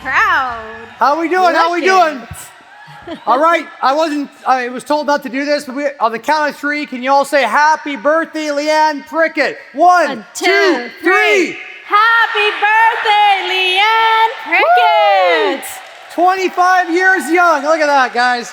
Crowd. How we doing? How we doing? All right. I was told not to do this, but on the count of 3, can you all say happy birthday, Leanne Prickett? 1, 2, 3. Happy birthday, Leanne Prickett. 25 years young. Look at that, guys.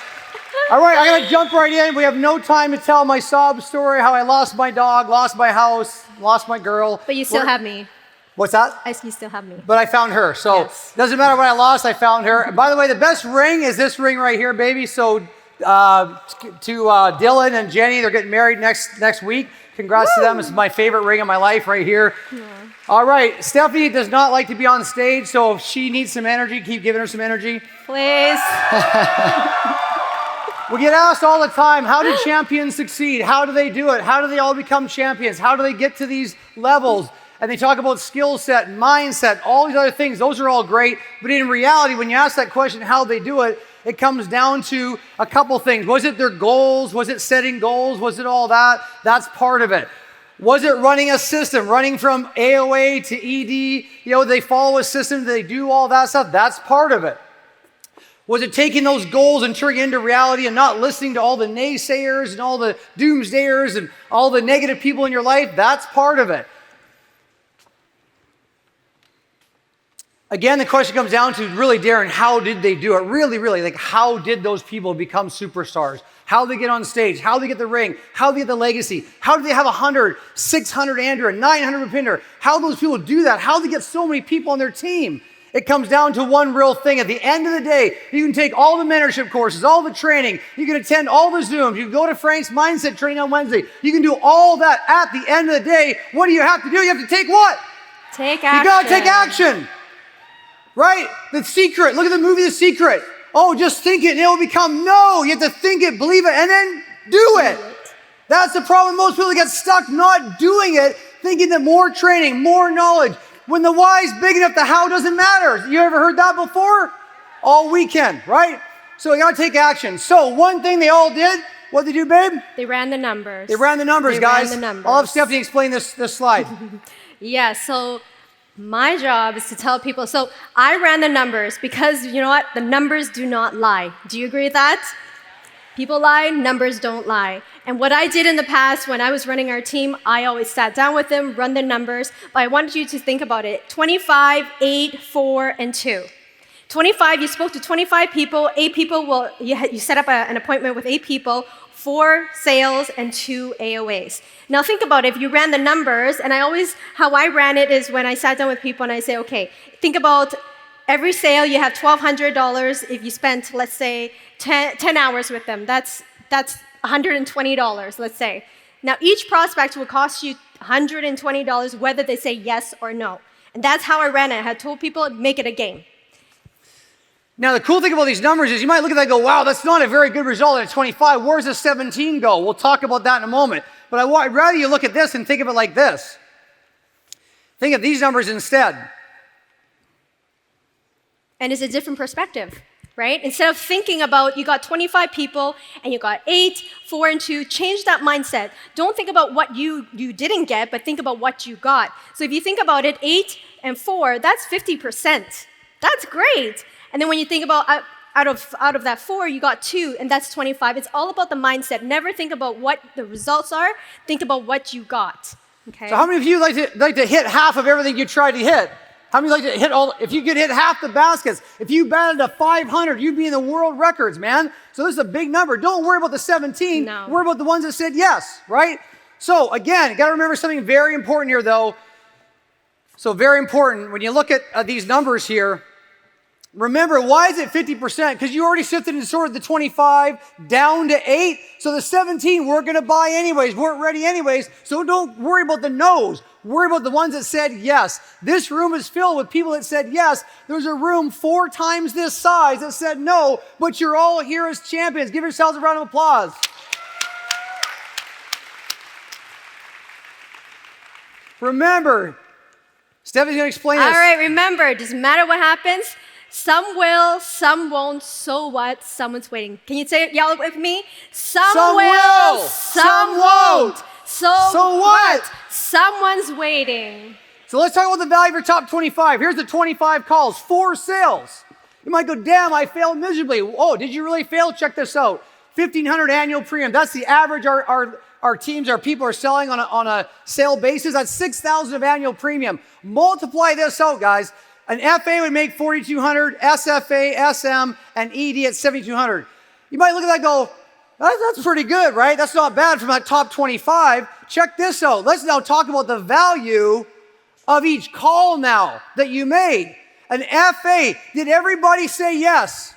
All right, I gotta jump right in. We have no time to tell my sob story, how I lost my dog, lost my house, lost my girl. But you still have me. What's that? You still have me. But I found her, so yes. Doesn't matter what I lost, I found her. By the way, the best ring is this ring right here, baby. So to Dylan and Jenny, they're getting married next week. Congrats to them. This is my favorite ring of my life right here. Yeah. All right, Stephanie does not like to be on stage, so if she needs some energy, keep giving her some energy. Please. We get asked all the time, how do champions succeed? How do they do it? How do they all become champions? How do they get to these levels? And they talk about skill set, mindset, all these other things. Those are all great. But in reality, when you ask that question, how they do it, it comes down to a couple things. Was it their goals? Was it setting goals? Was it all that? That's part of it. Was it running a system, running from AOA to ED? They follow a system, they do all that stuff? That's part of it. Was it taking those goals and turning into reality and not listening to all the naysayers and all the doomsdayers and all the negative people in your life? That's part of it. Again, the question comes down to really, Darren, how did they do it? Really, like how did those people become superstars? How did they get on stage? How did they get the ring? How did they get the legacy? How did they have 100, 600 Andrew, and 900 Rupinder? How do those people do that? How did they get so many people on their team? It comes down to one real thing. At the end of the day, you can take all the mentorship courses, all the training. You can attend all the Zooms. You can go to Frank's Mindset training on Wednesday. You can do all that. At the end of the day, what do you have to do? You have to take what? Take action. You got to take action. Right? The Secret. Look at the movie The Secret. Oh, just think it and it will become no. You have to think it, believe it, and then do it. That's the problem. Most people get stuck not doing it, thinking that more training, more knowledge. When the why's big enough, the how doesn't matter. You ever heard that before? All weekend, right? So you got to take action. So one thing they all did, what did they do, babe? They ran the numbers. They ran the numbers, guys. I'll have Stephanie explain this slide. Yeah, so my job is to tell people, so I ran the numbers because you know what? The numbers do not lie. Do you agree with that? People lie, numbers don't lie. And what I did in the past when I was running our team, I always sat down with them, run the numbers, but I wanted you to think about it. 25, 8, 4, and 2. 25, you spoke to 25 people, 8 people, you set up an appointment with 8 people, 4 sales and 2 AOAs. Now think about it, if you ran the numbers, and how I ran it is when I sat down with people and I say, okay, think about every sale, you have $1,200. If you spent, let's say, 10 hours with them, that's $120, let's say. Now each prospect will cost you $120 whether they say yes or no. And that's how I ran it. I had told people, make it a game. Now, the cool thing about these numbers is you might look at that and go, wow, that's not a very good result at 25. Where's the 17 go? We'll talk about that in a moment. But I'd rather you look at this and think of it like this. Think of these numbers instead. And it's a different perspective, right? Instead of thinking about you got 25 people and you got 8, 4, and 2, change that mindset. Don't think about what you didn't get, but think about what you got. So if you think about it, 8 and 4, that's 50%. That's great. And then when you think about out of that 4, you got 2, and that's 25. It's all about the mindset. Never think about what the results are. Think about what you got. Okay? So how many of you like to hit half of everything you tried to hit? How many like to hit all? If you could hit half the baskets, if you batted a 500, you'd be in the world records, man. So this is a big number. Don't worry about the 17. No. Worry about the ones that said yes, right? So again, you got to remember something very important here, though. So very important when you look at these numbers here. Remember, why is it 50%? Because you already shifted and sorted the 25 down to 8. So the 17 we're going to buy anyways, weren't ready anyways. So don't worry about the no's. Worry about the ones that said yes. This room is filled with people that said yes. There's a room 4 times this size that said no, but you're all here as champions. Give yourselves a round of applause. Remember, Stephanie's going to explain All this. right, remember, it doesn't matter what happens. Some will, some won't. So what? Someone's waiting. Can you say it, yell it with me? Some will, some won't. So what? Someone's waiting. So let's talk about the value of your top 25. Here's the 25 calls, 4 sales. You might go, damn, I failed miserably. Oh, did you really fail? Check this out. 1,500 annual premium. That's the average our teams, our people are selling on a sale basis. That's 6,000 of annual premium. Multiply this out, guys. An FA would make 4,200, SFA, SM, and ED at 7,200. You might look at that and go, that's pretty good, right? That's not bad from that top 25. Check this out. Let's now talk about the value of each call now that you made. An FA, did everybody say yes?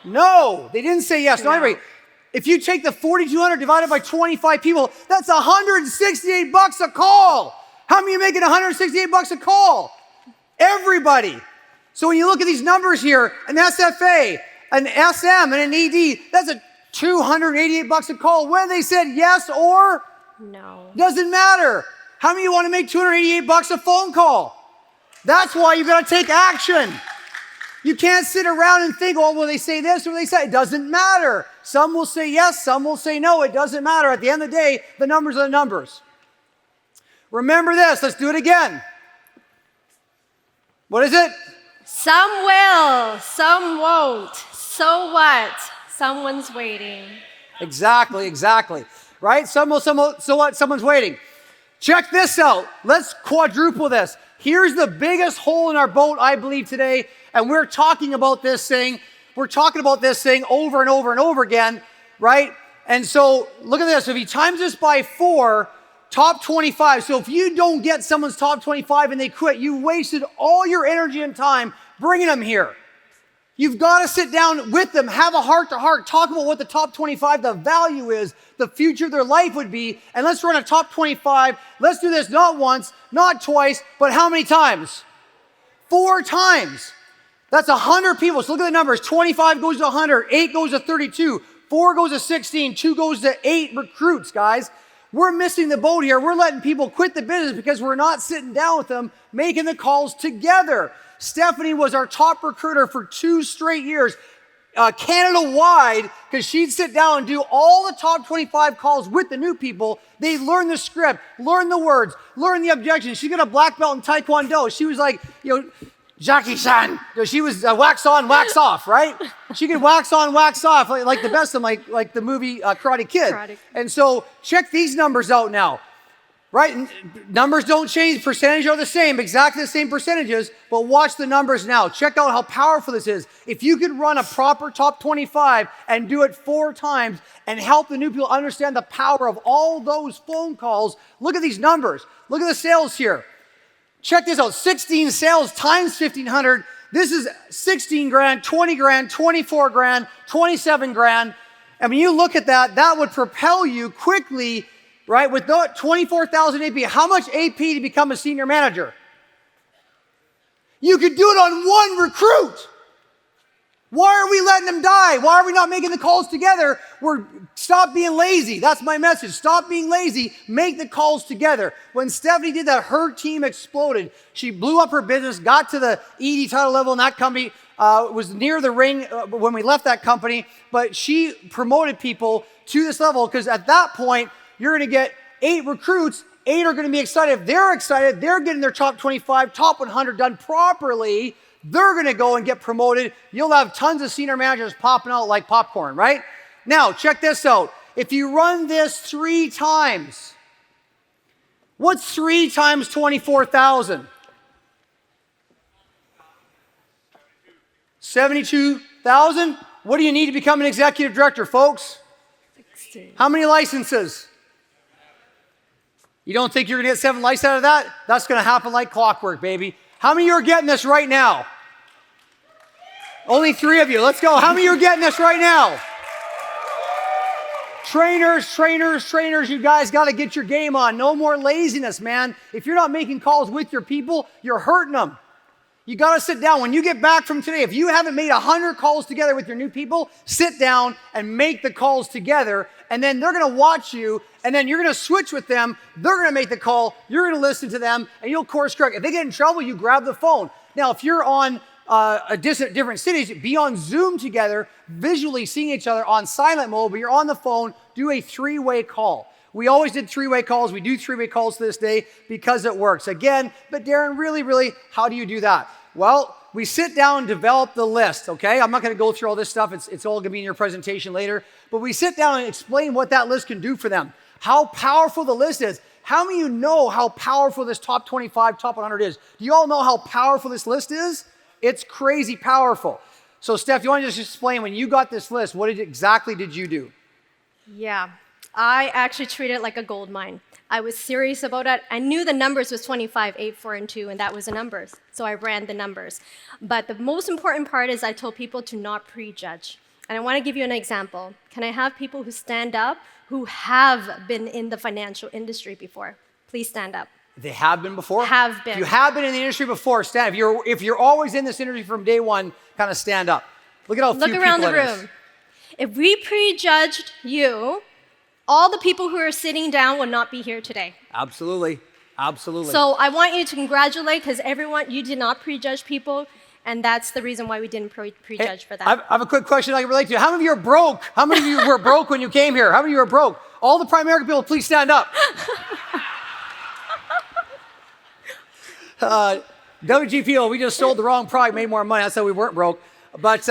No, they didn't say yes. No. Not everybody. If you take the 4,200 divided by 25 people, that's $168 a call. How many are making $168 a call? Everybody. So when you look at these numbers here, an SFA, an SM, and an ED, that's a $288 a call. When they said yes or no, doesn't matter. How many of you want to make $288 a phone call? That's why you've got to take action. You can't sit around and think, oh, will they say this or will they say? It doesn't matter. Some will say yes, some will say no. It doesn't matter. At the end of the day, the numbers are the numbers. Remember this. Let's do it again. What is it? some will, some won't. So what? Someone's waiting. Exactly. Right? Some will, so what? Someone's waiting. Check this out. Let's quadruple this. Here's the biggest hole in our boat, I believe, today. And we're talking about this thing. We're talking about this thing over and over and over again, right? And so look at this. If you times this by 4, top 25. So if you don't get someone's top 25 and they quit, you wasted all your energy and time bringing them here. You've got to sit down with them, have a heart-to-heart, talk about what the top 25, the value is, the future of their life would be, and let's run a top 25. Let's do this not once, not twice, but how many times? 4 times. That's 100 people. So look at the numbers. 25 goes to 100, 8 goes to 32, 4 goes to 16, 2 goes to 8 recruits, guys. We're missing the boat here. We're letting people quit the business because we're not sitting down with them, making the calls together. Stephanie was our top recruiter for 2 straight years, Canada-wide, because she'd sit down and do all the top 25 calls with the new people. They learn the script, learn the words, learn the objections. She got a black belt in Taekwondo. She was like, Jackie-san. She was wax on, wax off, right? She could wax on, wax off, like the best of them, like the movie Karate Kid. And so check these numbers out now. Right? Numbers don't change. Percentages are the same, exactly the same percentages, but watch the numbers now. Check out how powerful this is. If you could run a proper top 25 and do it 4 times and help the new people understand the power of all those phone calls, look at these numbers. Look at the sales here. Check this out. 16 sales times 1,500. This is 16 grand, 20 grand, 24 grand, 27 grand. And when you look at that, that would propel you quickly, right? With 24,000 AP, how much AP to become a senior manager? You could do it on 1 recruit. Why are we letting them die? Why are we not making the calls together? Stop being lazy. That's my message. Stop being lazy. Make the calls together. When Stephanie did that, her team exploded. She blew up her business, got to the ED title level in that company, was near the ring when we left that company, but she promoted people to this level because at that point, you're going to get 8 recruits. 8 are going to be excited. If they're excited, they're getting their top 25, top 100 done properly. They're going to go and get promoted. You'll have tons of senior managers popping out like popcorn, right? Now, check this out. If you run this 3 times, what's 3 times 24,000? 72,000? What do you need to become an executive director, folks? 16. How many licenses? You don't think you're going to get 7 licenses out of that? That's going to happen like clockwork, baby. How many of you are getting this right now? Only 3 of you. Let's go. How many of you are getting this right now? Trainers, you guys got to get your game on. No more laziness, man. If you're not making calls with your people, you're hurting them. You got to sit down. When you get back from today, if you haven't made 100 calls together with your new people, sit down and make the calls together. And then they're going to watch you. And then you're going to switch with them. They're going to make the call. You're going to listen to them. And you'll course correct. If they get in trouble, you grab the phone. Now, if you're on different cities, be on Zoom together, visually seeing each other on silent mode, but you're on the phone, do a 3-way call. We always did 3-way calls. We do 3-way calls to this day because it works. Again, but Darren, really, how do you do that? Well, we sit down and develop the list, okay? I'm not going to go through all this stuff. It's all going to be in your presentation later. But we sit down and explain what that list can do for them, how powerful the list is. How many of you know how powerful this top 25, top 100 is? Do you all know how powerful this list is? It's crazy powerful. So, Steph, you want to just explain, when you got this list, what exactly did you do? Yeah, I actually treated it like a gold mine. I was serious about it. I knew the numbers was 25, 8, 4, and 2, and that was the numbers. So I ran the numbers. But the most important part is I told people to not prejudge. And I want to give you an example. Can I have people who stand up who have been in the financial industry before? Please stand up. They have been before? Have been. If you have been in the industry before, stand. If you're always in this industry from day one, kind of stand up. Look at how few people Look around the it is. room. If we prejudged you, all the people who are sitting down would not be here today. Absolutely. So I want you to congratulate, because everyone, you did not prejudge people, and that's the reason why we didn't prejudge for that. I have a quick question I can relate to. How many of you are broke? How many of you were broke when you came here? How many of you are broke? All the Prime American people, please stand up. WGPO, we just sold the wrong product, made more money. That's how we weren't broke. But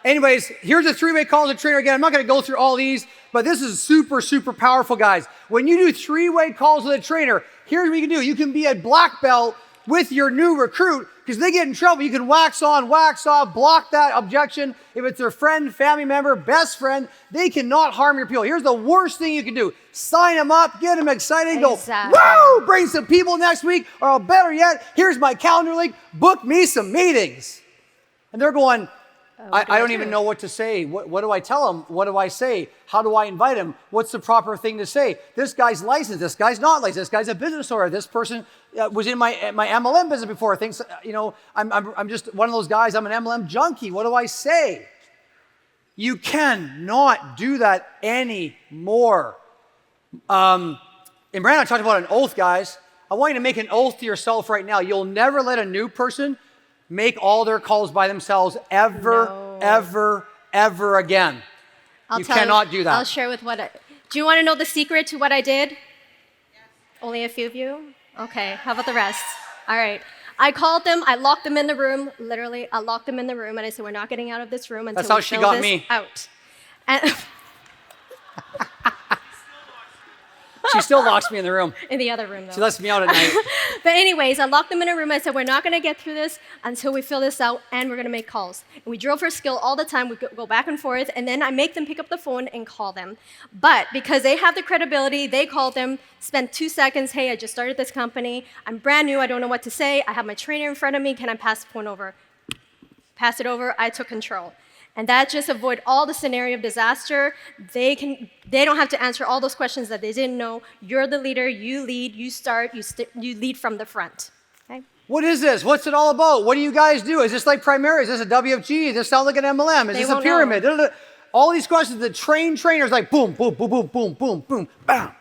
anyways, here's a 3-way call to trainer. Again, I'm not going to go through all these, but this is super powerful, guys. When you do 3-way calls with a trainer, here's what you can do. You can be a black belt with your new recruit, because they get in trouble. You can wax on, wax off, block that objection. If it's their friend, family member, best friend, they cannot harm your people. Here's the worst thing you can do. Sign them up, get them excited, Exactly. go, woo, bring some people next week, or better yet, here's my calendar link, book me some meetings. And they're going, I don't even know what to say. What do I tell them? What do I say? How do I invite them? What's the proper thing to say? This guy's licensed. This guy's not licensed. This guy's a business owner. This person was in my MLM business before. Thinks, I'm just one of those guys. I'm an MLM junkie. What do I say? You cannot do that anymore. And Brandon talked about an oath, guys. I want you to make an oath to yourself right now. You'll never let a new person make all their calls by themselves ever again. You cannot do that. I'll share with do you want to know the secret to what I did? Yes. Only a few of you? Okay, how about the rest? All right. I called them, I locked them in the room, literally, I locked them in the room, and I said, we're not getting out of this room until That's how we she fill got this me. out. And She still locks me in the room. in the other room, though. She lets me out at night. But anyways, I locked them in a room. I said, we're not going to get through this until we fill this out, and we're going to make calls. And we drill for skill all the time. We go back and forth, and then I make them pick up the phone and call them. But because they have the credibility, they called them, spent 2 seconds, hey, I just started this company. I'm brand new. I don't know what to say. I have my trainer in front of me. Can I pass the phone over? Pass it over. I took control. And that just avoid all the scenario of disaster. They don't have to answer all those questions that they didn't know. You're the leader. You lead. You start. You lead from the front. Okay? What is this? What's it all about? What do you guys do? Is this like Primary? Is this a WFG? Does this sound like an MLM? Is this a pyramid? All these questions, the trainers like boom, boom, boom, boom, boom, boom, boom, bam.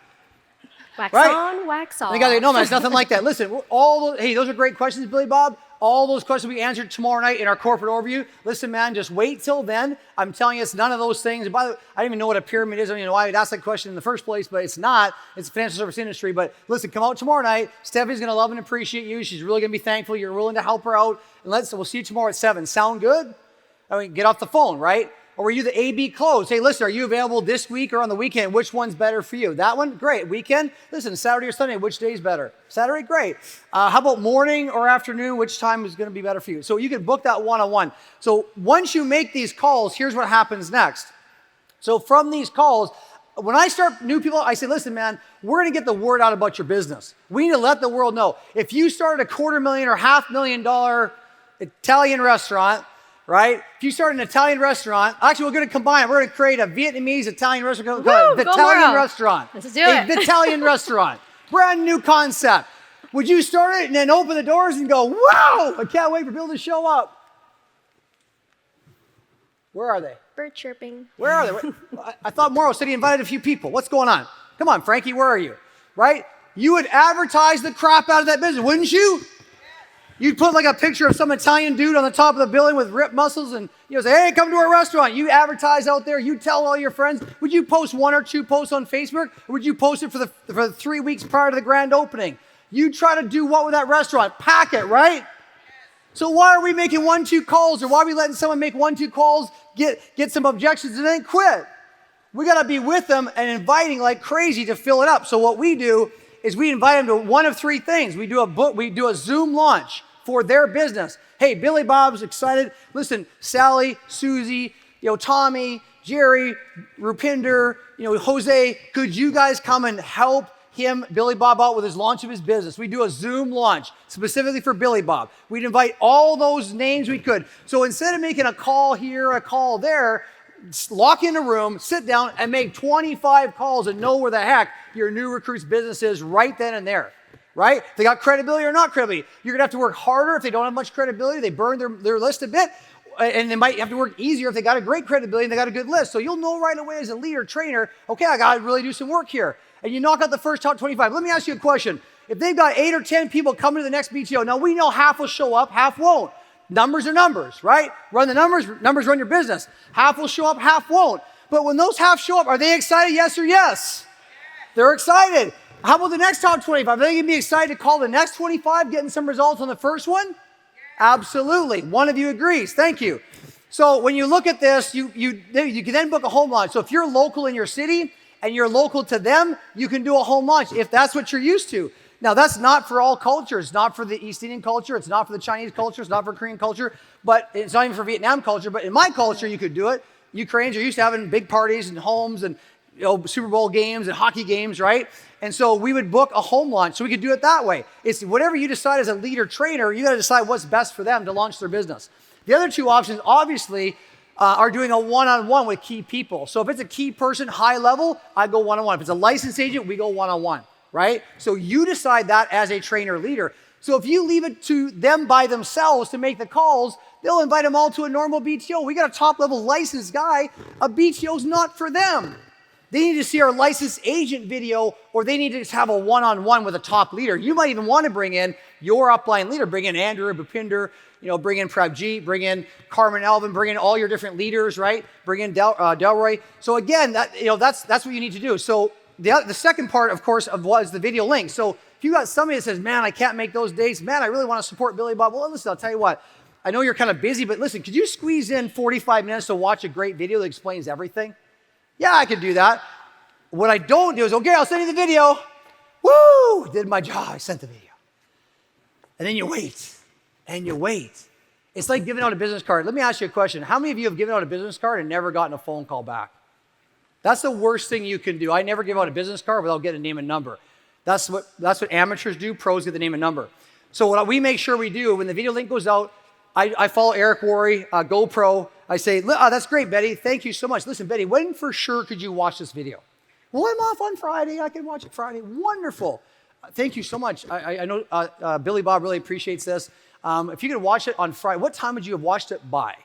Wax right? on, wax off. And they go, no, man, it's nothing like that. Listen, those are great questions, Billy Bob. All those questions will be answered tomorrow night in our corporate overview. Listen, man, just wait till then. I'm telling you, it's none of those things. And by the way, I don't even know what a pyramid is. I don't even know why I would ask that question in the first place, but it's not. It's the financial service industry. But listen, come out tomorrow night. Stephanie's going to love and appreciate you. She's really going to be thankful you're willing to help her out. And we'll see you tomorrow at 7. Sound good? I mean, get off the phone, right? Or were you the A-B close? Hey, listen, are you available this week or on the weekend? Which one's better for you? That one? Great. Weekend? Listen, Saturday or Sunday, which day's better? Saturday? Great. How about morning or afternoon? Which time is going to be better for you? So you can book that one-on-one. So once you make these calls, here's what happens next. So from these calls, when I start new people, I say, listen, man, we're going to get the word out about your business. We need to let the world know. If you started a $250,000 or $500,000 Italian restaurant, right? If you start an Italian restaurant, actually, we're going to combine it. We're going to create a Vietnamese Italian restaurant. Woo, The Italian Gomorrah. restaurant. Let's do it. The Italian restaurant. Brand new concept. Would you start it and then open the doors and go, wow, I can't wait for people to show up? Where are they? Bird chirping. Where are they? I thought Morrow said he invited a few people. What's going on? Come on, Frankie, where are you? Right? You would advertise the crap out of that business, wouldn't you? You'd put like a picture of some Italian dude on the top of the building with ripped muscles and say, hey, come to our restaurant. You advertise out there. You tell all your friends. Would you post 1 or 2 posts on Facebook? Or would you post it for the 3 weeks prior to the grand opening? You try to do what with that restaurant? Pack it, right? So why are we making 1, 2 calls? Or why are we letting someone make 1, 2 calls, get some objections, and then quit? We got to be with them and inviting like crazy to fill it up. So what we do is we invite them to one of 3 things. We do a Zoom launch for their business. Hey, Billy Bob's excited. Listen, Sally, Susie, Tommy, Jerry, Rupinder, Jose, could you guys come and help him, Billy Bob, out with his launch of his business? We do a Zoom launch specifically for Billy Bob. We'd invite all those names we could. So instead of making a call here, a call there, lock in a room, sit down, and make 25 calls and know where the heck your new recruit's business is right then and there. Right? If they got credibility or not credibility. You're going to have to work harder if they don't have much credibility. They burn their list a bit. And they might have to work easier if they got a great credibility and they got a good list. So you'll know right away as a leader, trainer, okay, I got to really do some work here. And you knock out the first top 25. Let me ask you a question. If they've got 8 or 10 people coming to the next BTO, now we know half will show up, half won't. Numbers are numbers, right? Run the numbers run your business. Half will show up, half won't. But when those half show up, are they excited, yes or yes? They're excited. How about the next top 25? Are they going to be excited to call the next 25, getting some results on the first one? Absolutely. One of you agrees. Thank you. So when you look at this, you can then book a home launch. So if you're local in your city and you're local to them, you can do a home launch if that's what you're used to. Now, that's not for all cultures. It's not for the East Indian culture. It's not for the Chinese culture. It's not for Korean culture. But it's not even for Vietnam culture. But in my culture, you could do it. Ukrainians are used to having big parties and homes and Super Bowl games and hockey games, right? And so we would book a home launch so we could do it that way. It's whatever you decide as a leader trainer, you got to decide what's best for them to launch their business. The other 2 options, obviously, are doing a one-on-one with key people. So if it's a key person, high level, I go one-on-one. If it's a licensed agent, we go one-on-one, right? So you decide that as a trainer leader. So if you leave it to them by themselves to make the calls, they'll invite them all to a normal BTO. We got a top-level licensed guy. A BTO's not for them. They need to see our licensed agent video, or they need to just have a one-on-one with a top leader. You might even want to bring in your upline leader. Bring in Andrew, Bhupinder, bring in Prabjit, bring in Carmen Alvin, bring in all your different leaders, right? Bring in Delroy. So again, that's what you need to do. So the second part, of course, was the video link. So if you got somebody that says, man, I can't make those dates. Man, I really want to support Billy Bob. Well, listen, I'll tell you what. I know you're kind of busy, but listen, could you squeeze in 45 minutes to watch a great video that explains everything? Yeah, I can do that. What I don't do is, okay, I'll send you the video. Woo! Did my job. I sent the video. And then you wait. And you wait. It's like giving out a business card. Let me ask you a question. How many of you have given out a business card and never gotten a phone call back? That's the worst thing you can do. I never give out a business card without getting a name and number. That's what amateurs do. Pros get the name and number. So what we make sure we do, when the video link goes out, I follow Eric Worre, GoPro. I say, that's great, Betty. Thank you so much. Listen, Betty, when for sure could you watch this video? Well, I'm off on Friday. I can watch it Friday. Wonderful. Thank you so much. I know Billy Bob really appreciates this. If you could watch it on Friday, what time would you have watched it by?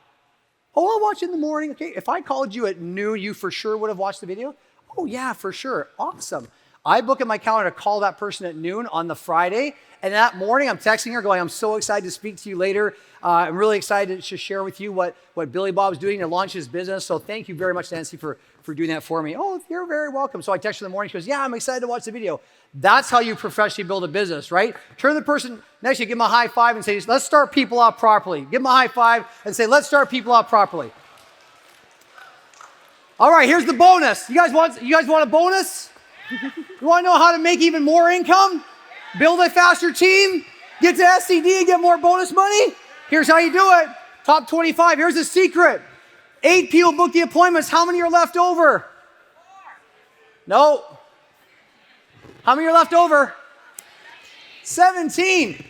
Oh, I'll watch it in the morning. Okay. If I called you at noon, you for sure would have watched the video? Oh, yeah, for sure. Awesome. I book in my calendar to call that person at noon on the Friday. And that morning, I'm texting her going, I'm so excited to speak to you later. I'm really excited to share with you what Billy Bob's doing to launch his business. So thank you very much, Nancy, for doing that for me. Oh, you're very welcome. So I text her in the morning. She goes, yeah, I'm excited to watch the video. That's how you professionally build a business, right? Turn to the person next to you, give them a high five and say, let's start people off properly. Give them a high five and say, let's start people off properly. All right, here's the bonus. You guys want a bonus? You want to know how to make even more income? Build a faster team? Get to SCD and get more bonus money? Here's how you do it. Top 25. Here's the secret. 8 people book the appointments. How many are left over? 4. No. How many are left over? 17.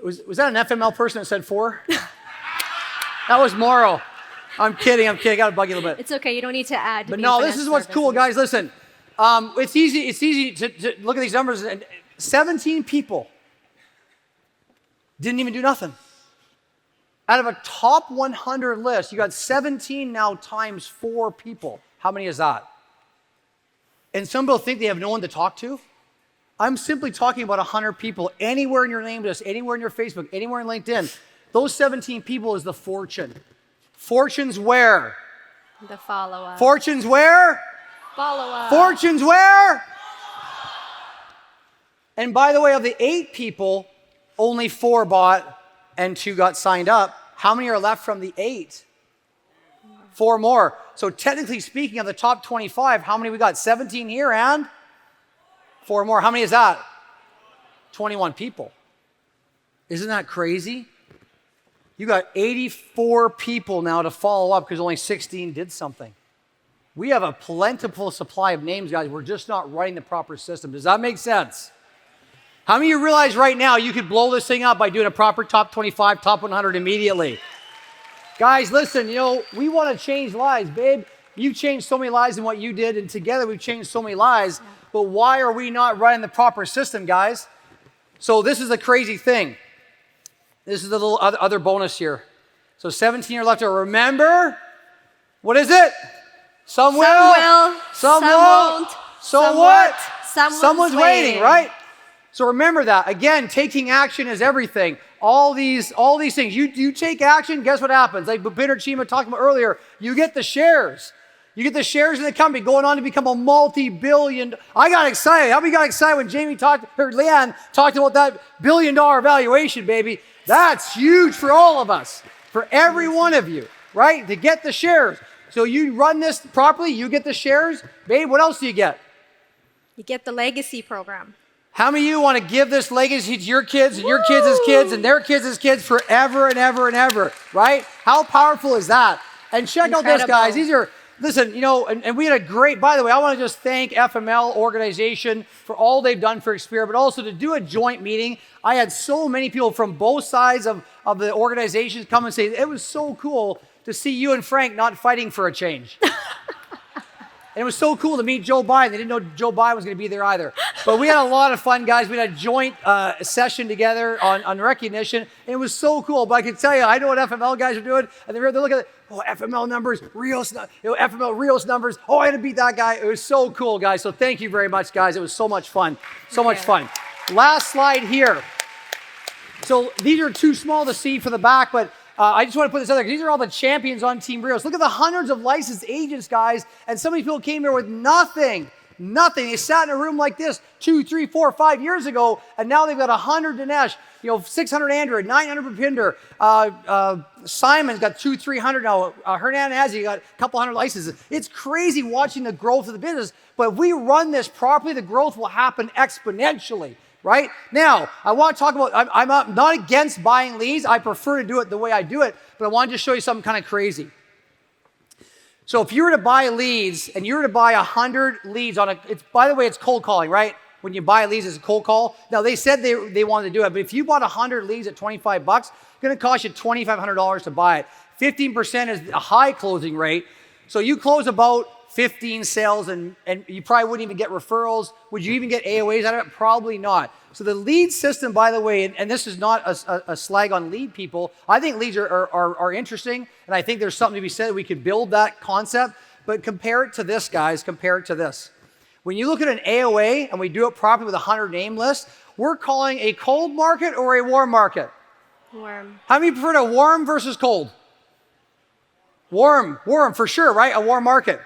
Was that an FML person that said 4? That was Morrow. I'm kidding. I got to bug you a little bit. It's okay. You don't need to add. But no, this is what's cool, guys. Listen, it's easy to look at these numbers and 17 people didn't even do nothing. Out of a top 100 list, you got 17 now times 4 people. How many is that? And some people think they have no one to talk to. I'm simply talking about 100 people anywhere in your name list, anywhere in your Facebook, anywhere in LinkedIn. Those 17 people is the fortune. Fortune's where? The follow-up. Fortune's where? Follow-up. Fortune's where? And by the way, of the 8 people, only 4 bought and 2 got signed up. How many are left from the 8? 4 more. So technically speaking, of the top 25, how many we got? 17 here and 4 more. How many is that? 21 people. Isn't that crazy? You got 84 people now to follow up because only 16 did something. We have a plentiful supply of names, guys. We're just not running the proper system. Does that make sense? How many of you realize right now you could blow this thing up by doing a proper top 25, top 100 immediately? Guys, listen, we want to change lives, babe. You've changed so many lives in what you did, and together we've changed so many lives. But why are we not running the proper system, guys? So this is a crazy thing. This is a little other bonus here. So 17 are left to remember. What is it? Some will. Some won't. So what? Someone's waiting, right? So remember that. Again, taking action is everything. All these things. You take action, guess what happens? Like Bupin Chima talked about earlier, you get the shares. You get the shares in the company going on to become a multi-billion. I got excited. How many got excited when Leanne talked about that billion-dollar valuation, baby? That's huge for all of us, for every one of you, right? To get the shares. So you run this properly, you get the shares. Babe, what else do you get? You get the legacy program. How many of you want to give this legacy to your kids and your kids' kids and their kids' kids forever and ever and ever, right? How powerful is that? And check out this, guys. These are, listen, and we had a great, by the way, I want to just thank FML organization for all they've done for Experior, but also to do a joint meeting. I had so many people from both sides of the organizations come and say, it was so cool to see you and Frank not fighting for a change. And it was so cool to meet Joe Biden. They didn't know Joe Biden was going to be there either. But we had a lot of fun, guys. We had a joint session together on recognition. And it was so cool. But I can tell you, I know what FML guys are doing. And they're looking at, FML numbers, FML Rios numbers. Oh, I had to beat that guy. It was so cool, guys. So thank you very much, guys. It was so much fun. So much fun. Last slide here. So these are too small to see for the back, but I just want to put this out there. These are all the champions on Team Rios. Look at the hundreds of licensed agents, guys. And some of these people came here with nothing. Nothing. They sat in a room like this 2, 3, 4, 5 years ago, and now they've got 100 Dinesh, 600 Android, 900 Bhupinder. Simon's got 200, 300 now. Hernan Azzi got a couple hundred licenses. It's crazy watching the growth of the business. But if we run this properly, the growth will happen exponentially. Right? Now, I want to talk about, I'm not against buying leads. I prefer to do it the way I do it, but I wanted to show you something kind of crazy. So if you were to buy leads and you were to buy 100 leads by the way, it's cold calling, right? When you buy leads, it's a cold call. Now, they said they wanted to do it, but if you bought 100 leads at $25, it's going to cost you $2,500 to buy it. 15% is a high closing rate. So you close about 15 sales and you probably wouldn't even get referrals. Would you even get AOAs out of it? Probably not. So the lead system, by the way, and this is not a slag on lead people. I think leads are interesting, and I think there's something to be said. We could build that concept, but compare it to this, guys. Compare it to this. When you look at an AOA and we do it properly with a 100 name list, we're calling a cold market or a warm market? Warm. How many prefer to warm versus cold? Warm for sure, right? A warm market.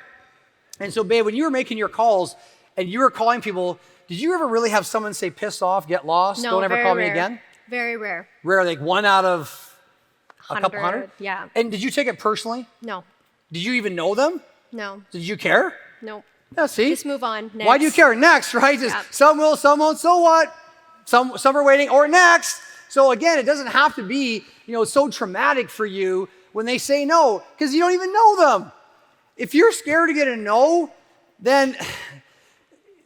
And so, babe, when you were making your calls and you were calling people, did you ever really have someone say, piss off, get lost, no, don't ever call me rare. again? Very rare. Rare, like 1 out of a couple hundred? Yeah. And did you take it personally? No. Did you even know them? No. Did you care? No. Yeah, see? Just move on. Next. Why do you care? Next, right? Just some will, some won't, so what? Some are waiting, or next. So again, it doesn't have to be, so traumatic for you when they say no, because you don't even know them. If you're scared to get a no, then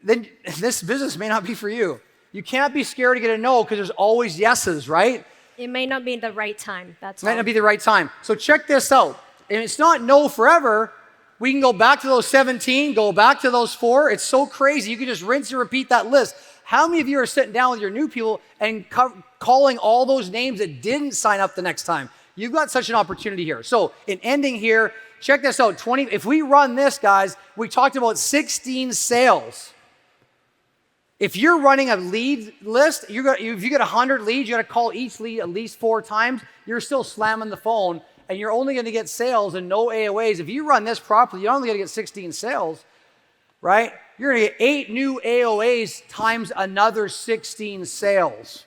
this business may not be for you. You can't be scared to get a no because there's always yeses, right? It may not be the right time. It might not be the right time. So check this out. And it's not no forever. We can go back to those 17, go back to those 4. It's so crazy. You can just rinse and repeat that list. How many of you are sitting down with your new people and calling all those names that didn't sign up the next time? You've got such an opportunity here. So in ending here, check this out. If we run this, guys, we talked about 16 sales. If you're running a lead list, if you get 100 leads, you got to call each lead at least 4 times. You're still slamming the phone, and you're only going to get sales and no AOAs. If you run this properly, you're only going to get 16 sales, right? You're going to get 8 new AOAs times another 16 sales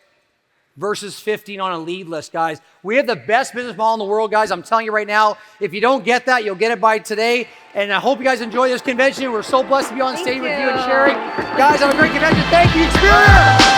versus 15 on a lead list, guys. We have the best business model in the world, guys. I'm telling you right now, if you don't get that, you'll get it by today. And I hope you guys enjoy this convention. We're so blessed to be on stage with you and sharing. Guys, have a great convention. Thank you, Experior!